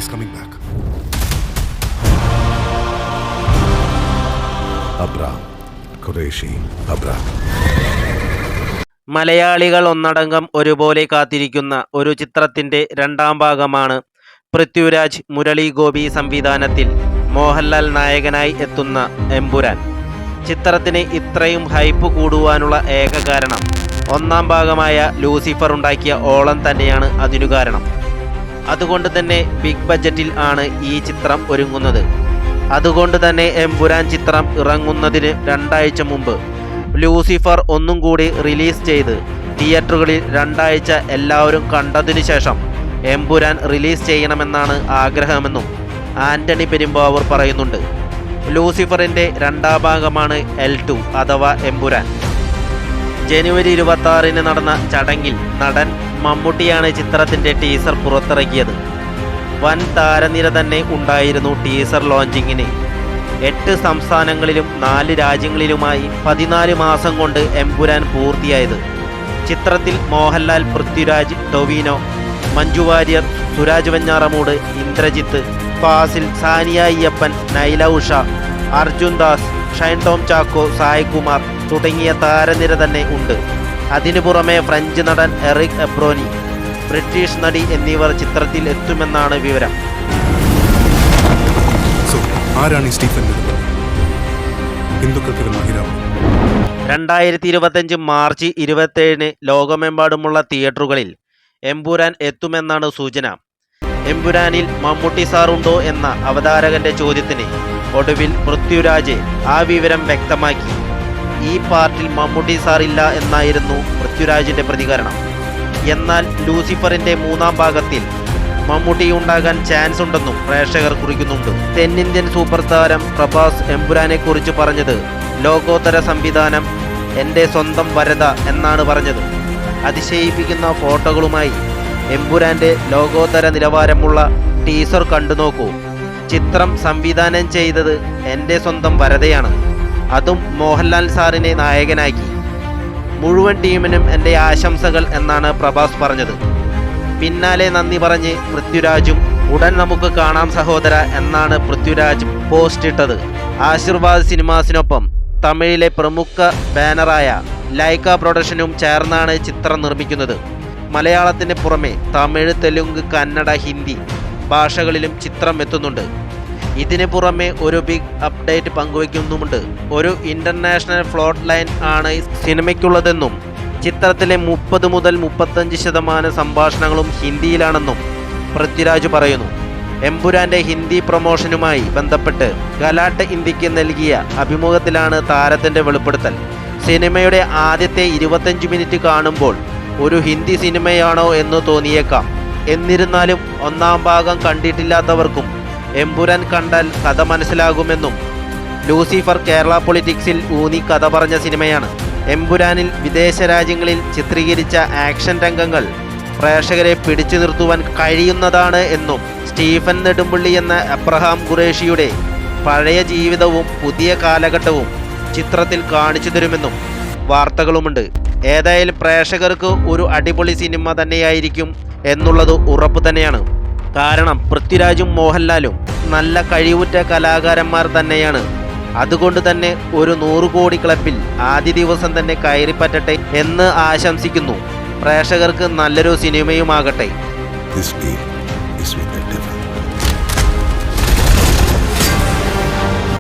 He's coming back. Abraham. Qureshi. Abraham. മലയാളികൾ ഒന്നടങ്കം ഒരുപോലെ കാത്തിരിക്കുന്ന ഒരു ചിത്രത്തിൻ്റെ രണ്ടാം ഭാഗമാണ് പൃഥ്വിരാജ് മുരളി ഗോപി സംവിധാനത്തിൽ മോഹൻലാൽ നായകനായി എത്തുന്ന എമ്പുരാൻ. ചിത്രത്തിന് ഇത്രയും ഹൈപ്പ് കൂടുവാനുള്ള ഏക കാരണം ഒന്നാം ഭാഗമായ ലൂസിഫർ ഉണ്ടാക്കിയ ഓളം തന്നെയാണ് അതിനു കാരണം. അതുകൊണ്ട് തന്നെ ബിഗ് ബഡ്ജറ്റിൽ ആണ് ഈ ചിത്രം ഒരുങ്ങുന്നത്. അതുകൊണ്ട് തന്നെ എമ്പുരാൻ ചിത്രം ഇറങ്ങുന്നതിന് 2 ആഴ്ച മുമ്പ് ലൂസിഫർ ഒന്നും കൂടി റിലീസ് ചെയ്ത് തിയേറ്ററുകളിൽ 2 ആഴ്ച എല്ലാവരും കണ്ടതിനു ശേഷം എമ്പുരാൻ റിലീസ് ചെയ്യണമെന്നാണ് ആഗ്രഹമെന്നും ആന്റണി പെരുമ്പാവൂർ പറയുന്നുണ്ട്. ലൂസിഫറിൻ്റെ 2ാം ഭാഗമാണ് L2 അഥവാ എമ്പുരാൻ. ജനുവരി 26-ന് നടന്ന ചടങ്ങിൽ നടൻ മമ്മൂട്ടിയാണ് ചിത്രത്തിൻ്റെ ടീസർ പുറത്തിറക്കിയത്. വൻ താരനിര തന്നെ ഉണ്ടായിരുന്നു ടീസർ ലോഞ്ചിങ്ങിന്. 8 സംസ്ഥാനങ്ങളിലും 4 രാജ്യങ്ങളിലുമായി 14 മാസം കൊണ്ട് എമ്പുരാൻ പൂർത്തിയായത്. ചിത്രത്തിൽ മോഹൻലാൽ, പൃഥ്വിരാജ്, ടൊവിനോ, മഞ്ജു വാര്യർ, സുരാജ് വെഞ്ഞാറമൂട്, ഇന്ദ്രജിത്ത്, ഫാസിൽ, സാനിയ അയ്യപ്പൻ, നൈല ഉഷ, അർജുൻ ദാസ്, ഷൈൻ ടോം ചാക്കോ, സായ്കുമാർ തുടങ്ങിയ താരനിര തന്നെ ഉണ്ട്. അതിനു പുറമെ ഫ്രഞ്ച് നടൻ എറിക് എബ്രോനി, ബ്രിട്ടീഷ് നടി എന്നിവർ ചിത്രത്തിൽ എത്തുമെന്നാണ് വിവരം. ആരാണ് സ്റ്റീഫൻ? ഹിന്ദുക്കൾക്ക് 2025 മാർച്ച് 27-ന് ലോകമെമ്പാടുമുള്ള തിയേറ്ററുകളിൽ എമ്പുരാൻ എത്തുമെന്നാണ് സൂചന. എമ്പുരാനിൽ മമ്മൂട്ടി സാറുണ്ടോ എന്ന അവതാരകന്റെ ചോദ്യത്തിന് ഒടുവിൽ പൃഥ്വിരാജ് ആ വിവരം വ്യക്തമാക്കി. ഈ പാർട്ടിൽ മമ്മൂട്ടി സാർ ഇല്ല എന്നായിരുന്നു പൃഥ്വിരാജിന്റെ പ്രതികരണം. എന്നാൽ ലൂസിഫറിന്റെ 3ാം ഭാഗത്തിൽ മമ്മൂട്ടി ഉണ്ടാകാൻ ചാൻസ് ഉണ്ടെന്നും പ്രേക്ഷകർ കുറിക്കുന്നുണ്ട്. തെന്നിന്ത്യൻ സൂപ്പർ താരം പ്രഭാസ് എമ്പുരാനെ കുറിച്ച് പറഞ്ഞത് ലോകോത്തര സംവിധാനം, എൻ്റെ സ്വന്തം വരദ എന്നാണ് പറഞ്ഞത്. അതിശയിപ്പിക്കുന്ന ഫോട്ടോകളുമായി എമ്പുരാൻ്റെ ലോകോത്തര നിലവാരമുള്ള ടീസർ കണ്ടുനോക്കൂ. ചിത്രം സംവിധാനം ചെയ്തത് എൻ്റെ സ്വന്തം വരദയാണ്, അതും മോഹൻലാൽ സാറിനെ നായകനാക്കി. മുഴുവൻ ടീമിനും എൻ്റെ ആശംസകൾ എന്നാണ് പ്രഭാസ് പറഞ്ഞത്. പിന്നാലെ നന്ദി പറഞ്ഞ് പൃഥ്വിരാജും ഉടൻ നമുക്ക് കാണാം സഹോദര എന്നാണ് പൃഥ്വിരാജ് പോസ്റ്റ് ഇട്ടത്. ആശീർവാദ് സിനിമാസിനൊപ്പം തമിഴിലെ പ്രമുഖ ബാനറായ ലൈക്ക പ്രൊഡക്ഷനും ചേർന്നാണ് ചിത്രം നിർമ്മിക്കുന്നത്. മലയാളത്തിന് പുറമെ തമിഴ്, തെലുങ്ക്, കന്നഡ, ഹിന്ദി ഭാഷകളിലും ചിത്രം എത്തുന്നുണ്ട്. ഇതിന് പുറമെ ഒരു ബിഗ് അപ്ഡേറ്റ് പങ്കുവയ്ക്കുന്നുമുണ്ട്. ഒരു ഇൻ്റർനാഷണൽ ഫ്ലോട്ട് ലൈൻ ആണ് സിനിമയ്ക്കുള്ളതെന്നും ചിത്രത്തിലെ 30 മുതൽ 35% സംഭാഷണങ്ങളും ഹിന്ദിയിലാണെന്നും പൃഥ്വിരാജ് പറയുന്നു. എമ്പുരാൻ്റെ ഹിന്ദി പ്രൊമോഷനുമായി ബന്ധപ്പെട്ട് ഗലാട്ട് ഇന്ത്യക്ക് നൽകിയ അഭിമുഖത്തിലാണ് താരത്തിൻ്റെ വെളിപ്പെടുത്തൽ. സിനിമയുടെ ആദ്യത്തെ 25 മിനിറ്റ് കാണുമ്പോൾ ഒരു ഹിന്ദി സിനിമയാണോ എന്ന് തോന്നിയേക്കാം. എന്നിരുന്നാലും 1ാം ഭാഗം കണ്ടിട്ടില്ലാത്തവർക്കും എമ്പുരാൻ കണ്ടാൽ കഥ മനസ്സിലാകുമെന്നും ലൂസിഫർ കേരള പൊളിറ്റിക്സിൽ ഊന്നി കഥ പറഞ്ഞ സിനിമയാണ്. എമ്പുരാനിൽ വിദേശ രാജ്യങ്ങളിൽ ചിത്രീകരിച്ച ആക്ഷൻ രംഗങ്ങൾ പ്രേക്ഷകരെ പിടിച്ചു നിർത്തുവാൻ കഴിയുന്നതാണ് എന്നും സ്റ്റീഫൻ നെടുമ്പള്ളി എന്ന അബ്രഹാം ഖുറേഷിയുടെ പഴയ ജീവിതവും പുതിയ കാലഘട്ടവും ചിത്രത്തിൽ കാണിച്ചു തരുമെന്നും വാർത്തകളുമുണ്ട്. ഏതായാലും പ്രേക്ഷകർക്ക് ഒരു അടിപൊളി സിനിമ തന്നെയായിരിക്കും എന്നുള്ളത് ഉറപ്പ് തന്നെയാണ്. കാരണം പൃഥ്വിരാജും മോഹൻലാലും നല്ല കഴിവുറ്റ കലാകാരന്മാർ തന്നെയാണ്. അതുകൊണ്ട് തന്നെ ഒരു 100 കോടി ക്ലബിൽ ആദ്യ ദിവസം തന്നെ കയറിപ്പറ്റട്ടെ എന്ന് ആശംസിക്കുന്നു. പ്രേക്ഷകർക്ക് നല്ലൊരു സിനിമയുമാകട്ടെ. This deal is with the devil.